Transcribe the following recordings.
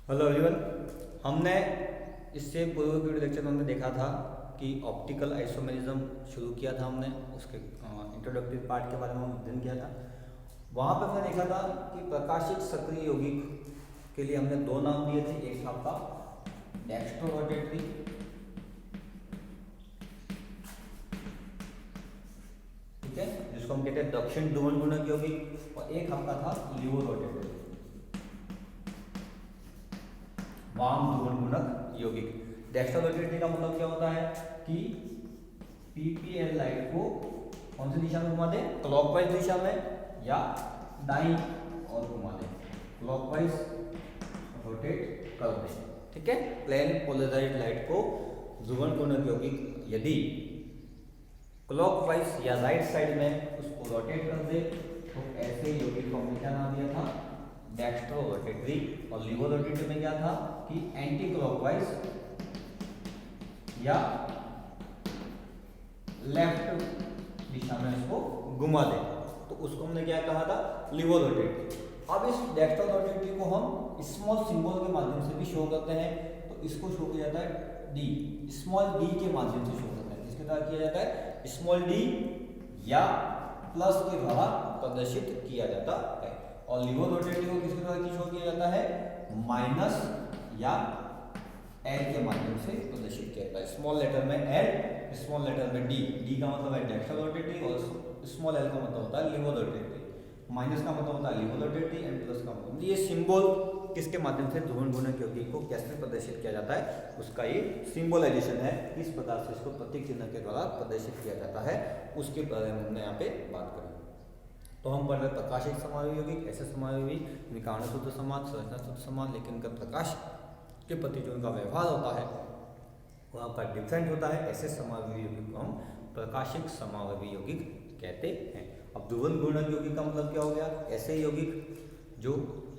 Hello everyone. हमने इससे पूर्व के वीडियो लेक्चर में हमने देखा था कि ऑप्टिकल आइसोमेरिज्म शुरू किया था हमने, उसके इंट्रोडक्टरी पार्ट के बारे में हम अध्ययन किया था। वहाँ पे हमने देखा था कि प्रकाशिक सक्रिय यौगिक के लिए हमने दो नाम दिए थे। एक था आपका डेक्स्ट्रोरोटेटरी, ठीक है, जिसको हम कहते हैं दक्षिण ध्रुवण गुणक यौगिक, और एक आपका था लिवोरोटेटरी, वाम ध्रुवण गुणक यौगिक। डेक्स्ट्रोरोटेटरी का मतलब क्या होता है कि पीपीएल लाइट को कौन सी दिशा में घुमा दे, क्लॉकवाइज दिशा में या दाईं ओर घुमा दे, क्लॉकवाइज रोटेट कर दे, ठीक है। प्लेन पोलराइज्ड लाइट को ध्रुवण गुणक यौगिक यदि क्लॉकवाइज या राइट साइड में उसको रोटेट कर दे तो ऐसे यौगिक को हमने क्या नाम दिया था, डेक्स्ट्रोरोटेटरी। और लिवोरोटेटरी में क्या था कि एंटी क्लॉकवाइज या लेफ्ट दिशा में इसको घुमा दे तो उसको हमने क्या कहा था, लिवोरोटेटरी। अब इस डेक्स्ट्रोरोटेटरी को हम स्मॉल सिंबल के माध्यम से भी शो करते हैं, तो इसको शो किया जाता है डी, स्मॉल डी के माध्यम से शो करते हैं। किसके द्वारा किया जाता है, स्मॉल डी या प्लस के द्वारा प्रदर्शित किया जाता है। और लिवोरोटेटरी को किसके द्वारा शो किया जाता है, माइनस या एल के माध्यम से प्रदर्शित किया जाता है। स्मॉल लेटर में एल, स्मॉल लेटर में डी। डी का मतलब है डेक्स्ट्रोरोटेटरी और स्मॉल एल का मतलब होता है लिवोरोटेटरी। माइनस का मतलब होता है लिवोरोटेटरी एंड प्लस का मतलब, ये सिंबल किसके माध्यम से, ध्रुवण गुणक यौगिक को कैसे प्रदर्शित किया जाता है उसका ये सिंबलाइजेशन है। इस प्रकार से इसको प्रतीक चिन्ह के द्वारा प्रदर्शित किया जाता है, उसके बारे में हमने यहाँ पे बात करी। तो हम पढ़ रहे प्रकाशिक समावयवी यौगिक, ऐसे समावयवी, विकर्ण शुद्ध समाज, संरचना शुद्ध समाज, लेकिन इनका प्रकाश के प्रति जो उनका व्यवहार होता है वहाँ पर डिफरेंट होता है। ऐसे समावयवी यौगिक को हम प्रकाशिक समावयवी यौगिक कहते हैं। अब ध्रुवण गुणक यौगिक का मतलब क्या हो गया, ऐसे यौगिक जो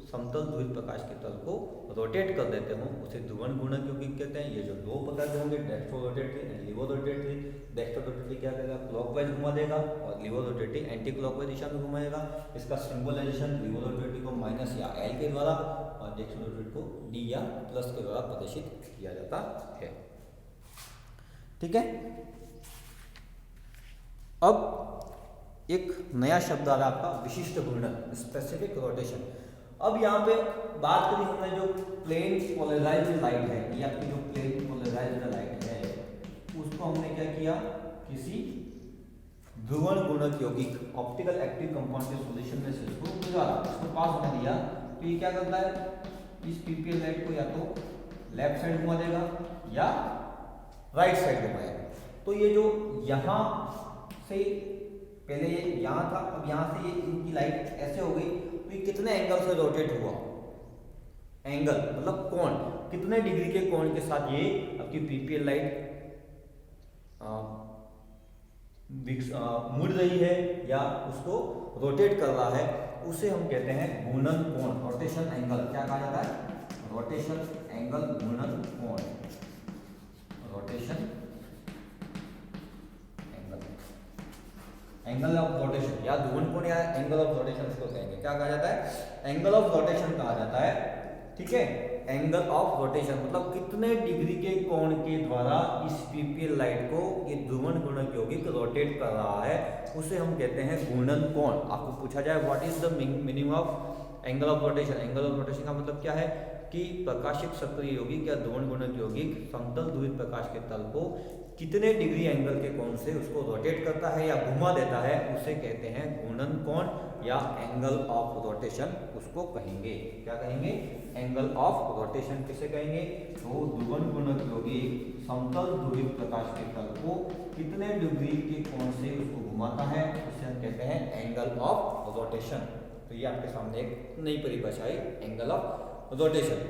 समतल ध्रुवित प्रकाश के तल को रोटेट कर देते हो उसे ध्रुवण गुणक यौगिक कहते हैं। ये जो दो प्रकार के होंगे, डेक्स्ट्रोरोटेटरी एंड लिवोरोटेटरी। डेक्स्ट्रोरोटेटरी क्या करेगा, क्लॉकवाइज घुमा देगा, और लिवोरोटेटरी एंटी क्लॉकवाइज दिशा में घुमाएगा। इसका सिंबलाइजेशन लिवोरोटेटरी को माइनस या एल के द्वारा और डेक्स्ट्रोरोटेटरी को डी या प्लस के द्वारा प्रदर्शित किया जाता है, ठीक है। अब एक नया शब्द आ रहा है आपका विशिष्ट घूर्णन, स्पेसिफिक रोटेशन। अब यहाँ पे बात करी हमने जो प्लेन पोलराइज्ड लाइट है, ये आपकी जो प्लेन पोलराइज्ड लाइट है उसको हमने क्या किया, किसी ध्रुवण गुणक यौगिक ऑप्टिकल एक्टिव कंपाउंड के सॉल्यूशन में से इसको गुजारा, इसको पास होने दिया, तो ये क्या करता है, इस पीपीएल लाइट को या तो लेफ्ट साइड घुमा देगा या राइट साइड घुमाएगा। तो ये जो यहाँ से पहले ये यहाँ था, अब यहाँ से ये इनकी लाइट ऐसे हो गई, तो ये कितने एंगल से रोटेट हुआ, एंगल मतलब कोण, कितने डिग्री के कोण के साथ ये आपकी पीपीएल लाइट मुड़ रही है या उसको रोटेट कर रहा है, उसे हम कहते हैं घूर्णन कोण, रोटेशन एंगल। क्या कहा जाता है, रोटेशन एंगल, घूर्णन कोण, रोटेशन एंगल ऑफ रोटेशन या ध्रुवण कोण या एंगल ऑफ रोटेशन इसको कहेंगे। क्या कहा जाता है, एंगल ऑफ रोटेशन कहा जाता है, ठीक है। एंगल ऑफ रोटेशन मतलब कितने डिग्री के कोण के द्वारा इस पीपीएल लाइट को ये ध्रुवण गुणक यौगिक रोटेट कर रहा है, उसे हम कहते हैं घूर्णन कोण। आपको पूछा जाए what is the meaning of angle of rotation, angle of rotation का मतलब क्या है कि प्रकाशिक सक्रिय यौगिक या ध्रुवण गुणक यौगिक समतल ध्रुवित प्रकाश के तल को कितने डिग्री एंगल के कोण से उसको रोटेट करता है या घुमा देता है, उसे कहते हैं घूर्णन कोण या एंगल ऑफ रोटेशन उसको कहेंगे। क्या कहेंगे, एंगल ऑफ रोटेशन किसे कहेंगे, तो ध्रुवण गुणक यौगिक समतल ध्रुवित प्रकाश के तल को कितने डिग्री के कोण से उसको घुमाता है, उसे हम कहते हैं एंगल ऑफ रोटेशन। तो ये आपके सामने एक नई परिभाषा है, एंगल ऑफ रोटेशन।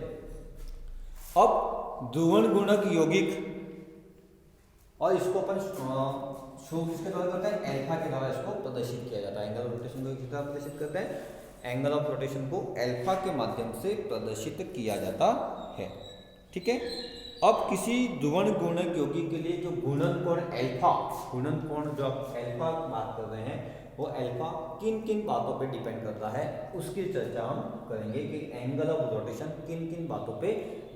अब ध्रुवण गुणक यौगिक, और इसको अपन शो किसके द्वारा करते हैं, एल्फा के द्वारा इसको प्रदर्शित किया जाता है। एंगल ऑफ रोटेशन को किस द्वारा प्रदर्शित करते हैं, एंगल ऑफ रोटेशन को एल्फा के माध्यम से प्रदर्शित किया जाता है, ठीक है। अब किसी ध्रुवण गुणक यौगिक के लिए जो घूर्णन कोण एल्फा, घूर्णन कोण जो आप एल्फा बात कर रहे हैं, वो अल्फा किन किन बातों पे डिपेंड करता है उसकी चर्चा हम करेंगे कि एंगल ऑफ रोटेशन किन किन बातों पे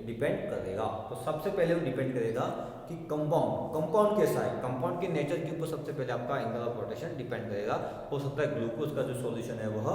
डिपेंड करेगा। तो सबसे पहले वो डिपेंड करेगा कि कंपाउंड कैसा है, कंपाउंड के नेचर के ऊपर सबसे पहले आपका एंगल ऑफ रोटेशन डिपेंड करेगा। हो सकता है ग्लूकोज का जो सॉल्यूशन है वह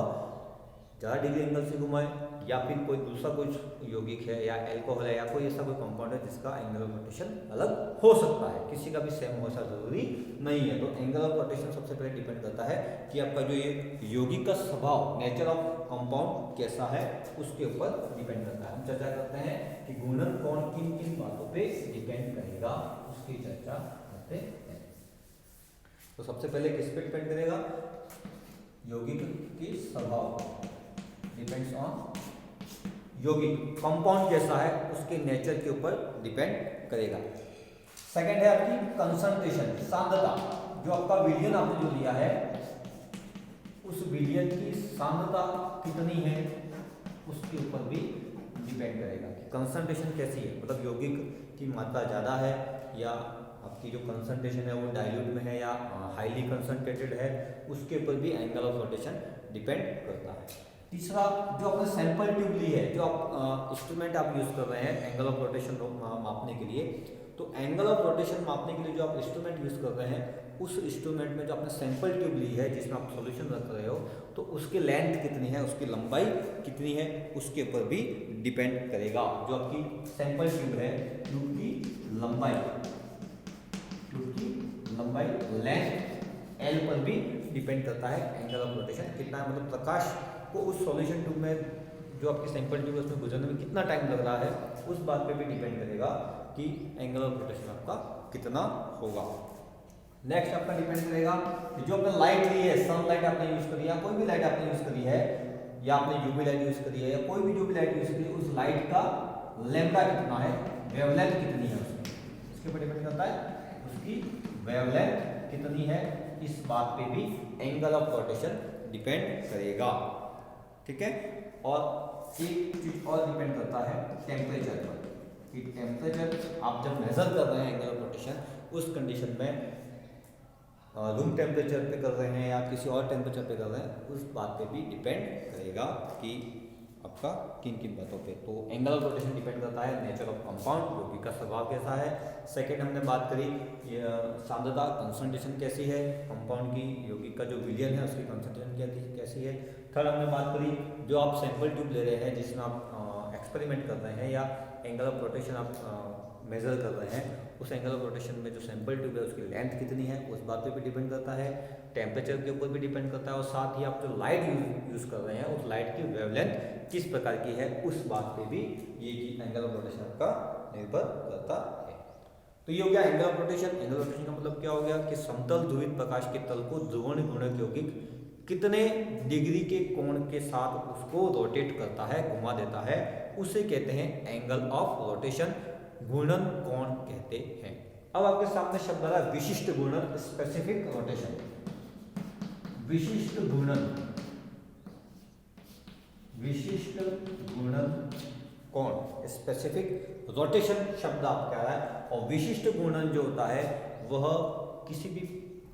ज़्यादा डिग्री एंगल से घुमाए, या फिर कोई दूसरा कुछ यौगिक है या एल्कोहल है या कोई ऐसा कोई कंपाउंड है जिसका एंगल ऑफ रोटेशन अलग हो सकता है, किसी का भी सेम हो ऐसा जरूरी नहीं है। तो एंगल ऑफ रोटेशन सबसे पहले डिपेंड करता है कि आपका जो ये यौगिक का स्वभाव, नेचर ऑफ कंपाउंड कैसा है उसके ऊपर डिपेंड करता है। हम चर्चा करते हैं कि गुणन कौन किन किन बातों पे डिपेंड करेगा उसकी चर्चा करते हैं। तो सबसे पहले किस पे डिपेंड करेगा, यौगिक की स्वभाव, डिपेंड्स ऑन यौगिक, कंपाउंड कैसा है उसके नेचर के ऊपर डिपेंड करेगा। सेकंड है आपकी कंसंट्रेशन, सांद्रता, जो आपका विलयन आपने जो लिया है उस विलयन की सांद्रता कितनी है उसके ऊपर भी डिपेंड करेगा कि कंसंट्रेशन कैसी है, मतलब यौगिक की मात्रा ज़्यादा है या आपकी जो कंसंट्रेशन है वो डाइल्यूट में है या हाईली कंसंट्रेटेड है, उसके ऊपर भी एंगल ऑफ रोटेशन डिपेंड करता है। तीसरा, जो आपने सैंपल ट्यूब ली है, जो आप इंस्ट्रूमेंट आप यूज़ कर रहे हैं एंगल ऑफ रोटेशन मापने के लिए, तो एंगल ऑफ रोटेशन मापने के लिए जो आप इंस्ट्रूमेंट यूज़ कर रहे हैं उस इंस्ट्रूमेंट में जो आपने सैंपल ट्यूब ली है जिसमें आप सॉल्यूशन रख रहे हो, तो उसकी लेंथ कितनी है, उसकी लंबाई कितनी है उसके ऊपर भी डिपेंड करेगा। जो आपकी सैंपल ट्यूब है, ट्यूब की लंबाई लेंथ एल पर भी डिपेंड करता है एंगल ऑफ रोटेशन कितना है, मतलब प्रकाश को उस सॉल्यूशन ट्यूब में जो आपकी सैंपल ट्यूब है उसमें गुजरने में कितना टाइम लग रहा है उस बात पे भी डिपेंड करेगा कि एंगल ऑफ रोटेशन आपका कितना होगा। नेक्स्ट आपका डिपेंड करेगा कि जो आपने लाइट ली है, सनलाइट आपने यूज करी है, कोई भी लाइट आपने यूज करी है या आपने यूवी लाइट यूज करी है या कोई भी जो भी लाइट यूज करी है, उस लाइट का लैम्डा कितना है, वेवलेंथ कितनी है उसकी, इसके ऊपर डिपेंड करता है उसकी वेवलेंथ कितनी है, इस बात पे भी एंगल ऑफ रोटेशन डिपेंड करेगा। ठीक है, और एक चीज और डिपेंड करता है टेम्परेचर पर, कि टेम्परेचर आप जब मेजर कर रहे हैं एंगल ऑफ रोटेशन उस कंडीशन में रूम टेम्परेचर पे कर रहे हैं या किसी और टेम्परेचर पे कर रहे हैं, उस बात पे भी डिपेंड करेगा कि आपका किन किन बातों पे। तो एंगल ऑफ रोटेशन डिपेंड करता है नेचर ऑफ कंपाउंड, यौगिक का स्वभाव कैसा है। सेकंड हमने बात करी सांद्रता, कंसंट्रेशन कैसी है कंपाउंड की, यौगिक का जो विलयन है उसकी कंसंट्रेशन कैसी है। थर्ड हमने बात करी जो आप सैंपल ट्यूब ले रहे हैं जिसमें आप एक्सपेरिमेंट कर रहे हैं या एंगल ऑफ रोटेशन आप मेजर कर रहे हैं, उस एंगल ऑफ रोटेशन में जो सैंपल ट्यूब है उसकी लेंथ कितनी है उस बात पे भी डिपेंड करता है, टेम्परेचर के ऊपर भी डिपेंड करता है, और साथ ही आप जो लाइट यूज़ कर रहे हैं उस लाइट की वेवलेंथ किस प्रकार की है उस बात पे भी ये एंगल ऑफ रोटेशन आपका निर्भर करता है। तो ये हो गया angle of rotation. Angle of rotation का मतलब क्या हो गया कि समतल ध्रुवित प्रकाश के तल को ध्रुवण गुणक यौगिक कितने डिग्री के कोण के साथ उसको रोटेट करता है, घुमा देता है, उसे कहते हैं एंगल ऑफ रोटेशन, घूर्णन कोण कहते हैं। अब आपके सामने शब्द आ रहा है विशिष्ट घूर्णन, स्पेसिफिक रोटेशन। विशिष्ट घूर्णन, विशिष्ट घूर्णन कोण, स्पेसिफिक रोटेशन शब्द आपका आ रहा है, और विशिष्ट घूर्णन जो होता है वह किसी भी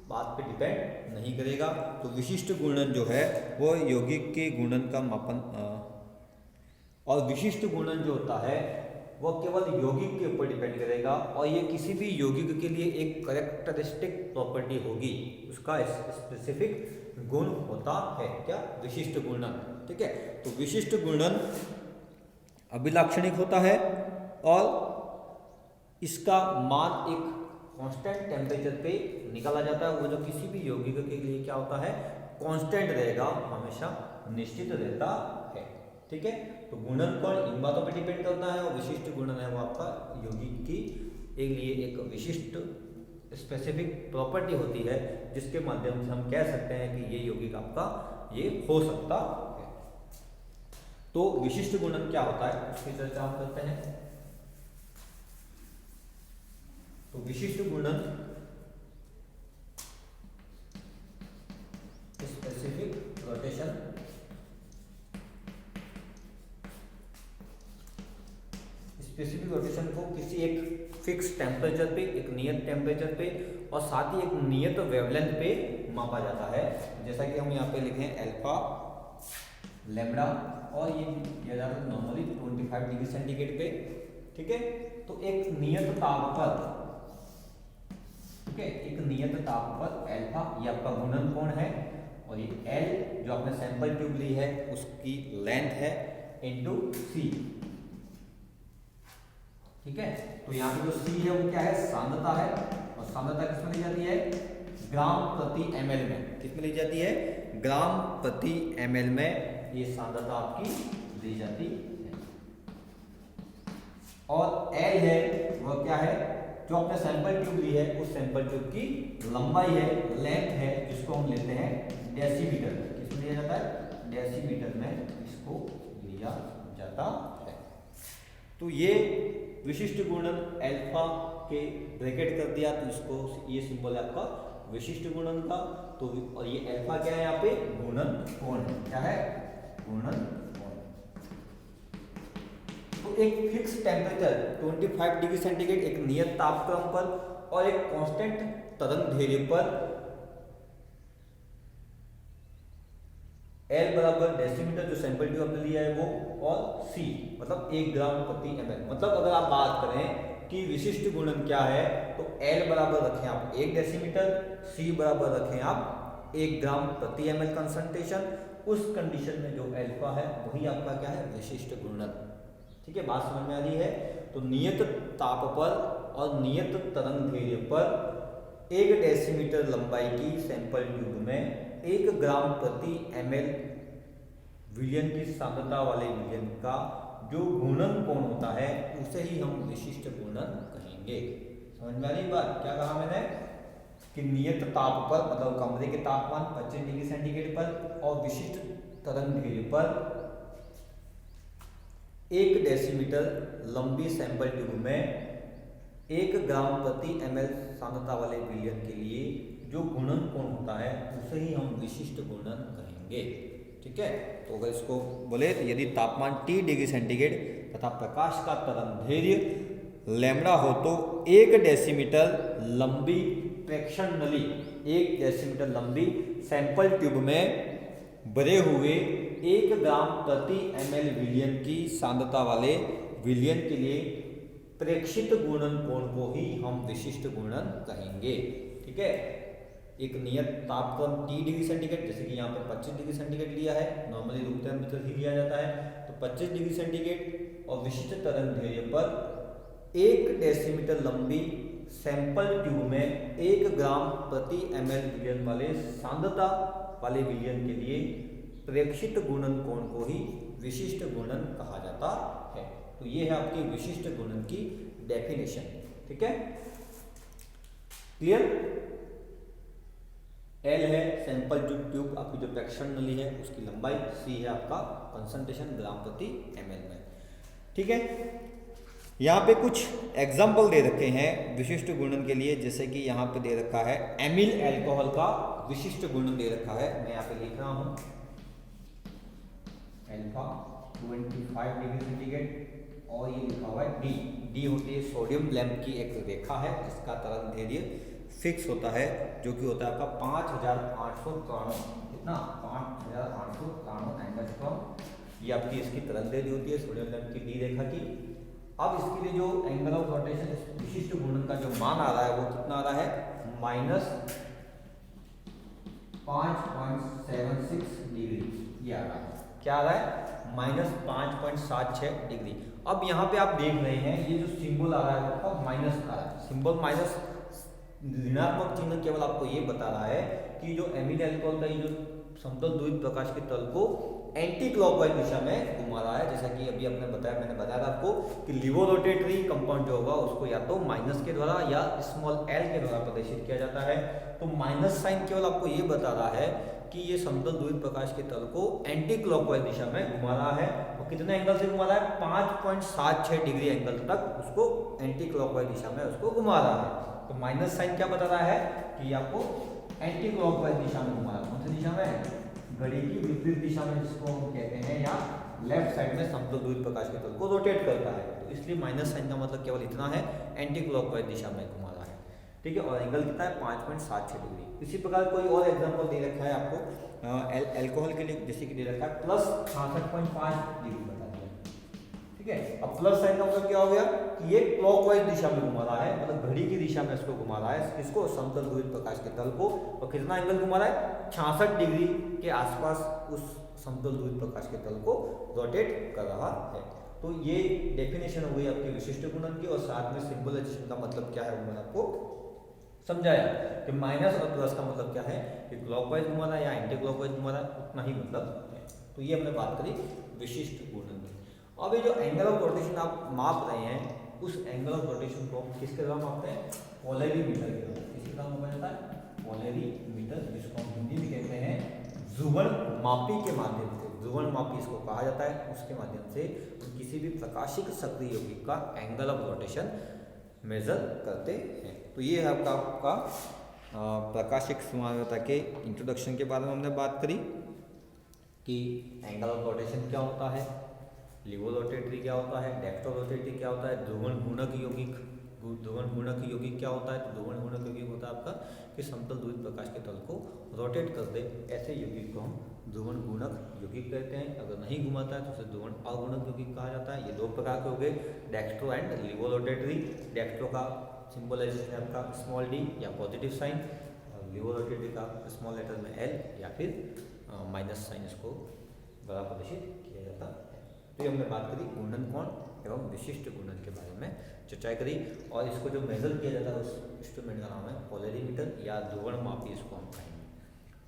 बात पे डिपेंड नहीं करेगा। तो विशिष्ट घूर्णन जो है वो यौगिक के घूर्णन का मापन, और विशिष्ट घूर्णन जो होता है वो केवल यौगिक के ऊपर डिपेंड करेगा, और ये किसी भी यौगिक के लिए एक कैरेक्टरिस्टिक प्रॉपर्टी होगी, उसका स्पेसिफिक गुण होता है क्या, विशिष्ट घूर्णन। ठीक है, तो विशिष्ट घूर्णन अभिलाक्षणिक होता है और इसका मान एक कांस्टेंट टेम्परेचर पे निकाला जाता है, वो जो किसी भी यौगिक के लिए क्या होता है कांस्टेंट रहेगा, हमेशा निश्चित रहता है। ठीक है, तो गुणन कोण इन बातों पे डिपेंड करता है, और विशिष्ट गुणन है वो आपका यौगिक की एक लिए एक विशिष्ट स्पेसिफिक प्रॉपर्टी होती है जिसके माध्यम से हम कह सकते हैं कि ये यौगिक आपका ये हो सकता है। तो विशिष्ट गुणन क्या होता है उसकी चर्चा हम करते हैं। तो विशिष्ट गुणन स्पेसिफिक रोटेशन, स्पेसिफिक रोटेशन को किसी एक फिक्स टेम्परेचर पे, एक नियत टेम्परेचर पे और साथ ही एक नियत वेवलेंथ पे मापा जाता है। जैसा कि हम यहाँ पे लिखे हैं अल्फा लैम्बडा, और ये दिया जाता है नॉर्मली 25 डिग्री सेंटीग्रेड पे, ठीक है। तो एक नियत ताप पर, ठीक है, एक नियत ताप पर अल्फा ये आपका गुणन कोण है, और ये एल जो आपने सैंपल ट्यूब ली है उसकी लेंथ है इनटू सी, ठीक है। तो यहाँ पे जो सी है वो क्या है, सांद्रता है, और सांद्रता किस में ली जाती है, ग्राम प्रति ml में। किस में ली जाती है, ग्राम प्रति ml में ये सांद्रता आपकी दी जाती है। और एल है वह क्या है, जो आपने सैंपल ट्यूब ली है उस सैंपल ट्यूब की लंबाई है, लेंथ है, जिसको हम लेते हैं डेसीमीटर। किसमें लिया जाता है, डेसीमीटर में इसको लिया जाता है। तो ये विशिष्ट गुणन अल्फा के ब्रैकेट कर दिया, तो इसको ये सिंबल है आपका विशिष्ट गुणन का। तो और ये अल्फा क्या है, यहाँ पे गुणन कोण है, क्या है, गुणन कोण। तो एक फिक्स टेम्परेचर 25 डिग्री सेंटीग्रेड एक नियत तापक्रम पर और एक कांस्टेंट तरंग दैर्ध्य पर L बराबर डेसीमीटर जो सैंपल ट्यूब आपने लिया है वो, और C मतलब 1 ग्राम प्रति ml। मतलब अगर आप बात करें कि विशिष्ट गुणन क्या है, तो L बराबर रखें आप 1 डेसीमीटर, C बराबर रखें आप 1 ग्राम प्रति ml कंसंट्रेशन। उस कंडीशन में जो अल्फा है वही आपका क्या है, विशिष्ट गुणन, ठीक है। बात समझ में आ रही है। तो नियत ताप पर और नियत तरंग दैर्ध्य पर 1 डेसीमीटर लंबाई की सैंपल ट्यूब में 1 ग्राम प्रति ml विलयन की सांद्रता वाले विलयन का जो गुणन कोण होता है उसे ही हम विशिष्ट गुणन कहेंगे। समझ में आ रही बात, क्या कहा मैंने कि नियत ताप पर मतलब कमरे के तापमान 25 डिग्री सेंटीग्रेड पर और विशिष्ट तरंग दैर्ध्य पर 1 डेसीमीटर लंबी सैंपल ट्यूब में 1 ग्राम प्रति ml सांद्रता वाले विलयन के लिए जो गुणन कोण होता है उसे ही हम विशिष्ट गुणन कहेंगे, ठीक है। तो अगर इसको बोले तो यदि तापमान T डिग्री सेंटीग्रेड तथा प्रकाश का तरंग दैर्ध्य लैम्बडा हो तो 1 डेसीमीटर लंबी प्रेक्षण नली, 1 डेसीमीटर लंबी सैंपल ट्यूब में भरे हुए 1 ग्राम प्रति ml विलयन की सांद्रता वाले विलयन के लिए प्रेक्षित गुणन कोण को ही हम विशिष्ट गुणन कहेंगे, ठीक है। एक नियत तापक्रम T डिग्री सेंटीग्रेड, जैसे कि यहाँ पे 25 डिग्री सेंटीग्रेड लिया है, नॉर्मली रूम टेम्परेचर ही लिया जाता है, तो 25 डिग्री सेंटीग्रेड और विशिष्ट तरंग दैर्ध्य पर 1 डेसीमीटर लंबी सैंपल ट्यूब में 1 ग्राम प्रति ml विलयन वाले सांद्रता वाले विलयन के लिए प्रेक्षित गुणन कोण को ही विशिष्ट गुणन कहा जाता है। तो ये है आपकी विशिष्ट गुणन की डेफिनेशन, ठीक है, क्लियर। L है सैंपल ट्यूब आपकी जो प्रेक्षण नली है उसकी लंबाई, C है आपका कंसंट्रेशन ग्राम प्रति ml में, ठीक है। यहाँ पे कुछ एग्जाम्पल दे रखे हैं विशिष्ट गुणन के लिए, जैसे कि यहाँ पे दे रखा है एमिल अल्कोहल का विशिष्ट गुणन दे रखा है, मैं यहाँ पे लिख रहा हूँ अल्फा 25 डिग्री सेंटीग्रेड और ये लिखा हुआ है डी होती है सोडियम लैंप की एक रेखा है जिसका तरंग दैर्ध्य फिक्स होता है, जो कि होता है आपका 5893 कितना 5893 एंगस्ट्रॉम, ये आपकी इसकी तरंग दैर्ध्य होती है सोडियम लैंप की डी रेखा की। अब इसके लिए जो एंगल ऑफ रोटेशन विशिष्ट गुणन का जो मान आ रहा है वो कितना आ रहा है, -5.76 डिग्री, ये आ रहा है, क्या आ रहा है, -5.76 डिग्री। अब यहाँ पे आप देख रहे हैं ये जो सिंबल आ रहा है आपका माइनस आ रहा है, सिंबल माइनस ऋणात्मक चिन्ह केवल आपको ये बता रहा है कि जो एमिल अल्कोहल का ये जो समतल ध्रुवित प्रकाश के तल को एंटी क्लॉकवाइज दिशा में घुमा रहा है। जैसा कि अभी मैंने बताया था आपको कि लिवोरोटेटरी कंपाउंड जो होगा उसको या तो माइनस के द्वारा या स्मॉल एल के द्वारा प्रदर्शित किया जाता है। तो माइनस साइन केवल आपको ये बता रहा है कि ये समतल ध्रुवित प्रकाश के तल को एंटी क्लॉकवाइज दिशा में घुमा रहा है, और कितने एंगल से घुमा रहा है, 5.76 डिग्री एंगल तक उसको एंटी क्लॉकवाइज दिशा में उसको घुमा रहा है। तो माइनस साइन क्या बता रहा है कि आपको एंटी क्लॉकवाइज दिशा में घुमा रहा है, कौन सी दिशा में, घड़ी की विपरीत दिशा में, जिसको हम कहते हैं या लेफ्ट साइड में समतल ध्रुवित प्रकाश के तल को रोटेट करता है। तो इसलिए माइनस साइन का मतलब केवल इतना है, एंटी क्लॉकवाइज दिशा में घुमा रहा है। ठीक है, और एंगल कितना है 5.76 डिग्री। इसी प्रकार कोई और एग्जांपल दे रखा है आपको अल्कोहल के लिए, जैसे कि दे रखा है प्लस 66.5 डिग्री बता दिया, ठीक है। अब प्लस साइन का मतलब क्या हो गया कि ये क्लॉकवाइज दिशा में घुमा रहा है, मतलब घड़ी की दिशा में इसको घुमा रहा है, इसको समतल ध्रुवित प्रकाश के तल को, और कितना एंगल घुमा रहा है 66 डिग्री के आसपास उस समतल ध्रुवित प्रकाश के तल को रोटेट कर रहा है। तो ये डेफिनेशन हो गई आपकी विशिष्ट गुणन की, और साथ में सिंबलाइजेशन का मतलब क्या है वो मैंने आपको समझाया कि माइनस और प्लस का मतलब क्या है कि क्लॉकवाइज घुमा रहा है या एंटी क्लॉकवाइज घुमा रहा है, उतना ही मतलब है। तो ये हमने बात करी विशिष्ट गुणन की। अब ये जो एंगल ऑफ रोटेशन आप माप रहे हैं, उस एंगल ऑफ रोटेशन को किसके द्वारा मापते हैं? पोलैरीमीटर के द्वारा। किसके द्वारा मापा जाता है? पोलैरीमीटर, जिसको हम हिंदी में कहते हैं ध्रुवण मापी के माध्यम से, ध्रुवण मापी इसको कहा जाता है, उसके माध्यम से किसी भी प्रकाशिक सक्रिय यौगिक का एंगल ऑफ रोटेशन मेजर करते हैं। तो ये है आपका प्रकाशिक संभाव्यता के इंट्रोडक्शन के बारे में हमने बात करी कि एंगल ऑफ रोटेशन क्या होता है, लिवोरोटेटरी क्या होता है, डेक्स्ट्रोरोटेटरी क्या होता है, ध्रुवण गुणक यौगिक, ध्रुवण गुणक यौगिक क्या होता है? तो ध्रुवण गुणक यौगिक होता है आपका कि समतल ध्रुवित प्रकाश के तल को रोटेट कर दे, ऐसे यौगिक को हम ध्रुवण गुणक यौगिक कहते हैं। अगर नहीं घुमाता है तो उसे ध्रुवण अगुणक यौगिक कहा जाता है। ये दो प्रकार के हो गए, डेक्स्ट्रो एंड लिवोरोटेटरी। डेक्स्ट्रो का सिंबलाइजेशन है आपका स्मॉल डी या पॉजिटिव साइन, और लिवोरोटेटरी का स्मॉल लेटर में एल या फिर माइनस साइन इसको बड़ा प्रदर्शित किया जाता है। तो ये हमने बात करी गुणन कोण एवं विशिष्ट गुणन के बारे में चर्चा करी, और इसको जो मेजर किया जाता है उस इंस्ट्रूमेंट का नाम है पोलैरीमीटर या ध्रुवण मापी इसको हम कहेंगे।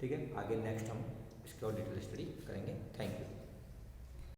ठीक है, आगे नेक्स्ट हम इसके और डिटेल स्टडी करेंगे। Thank you.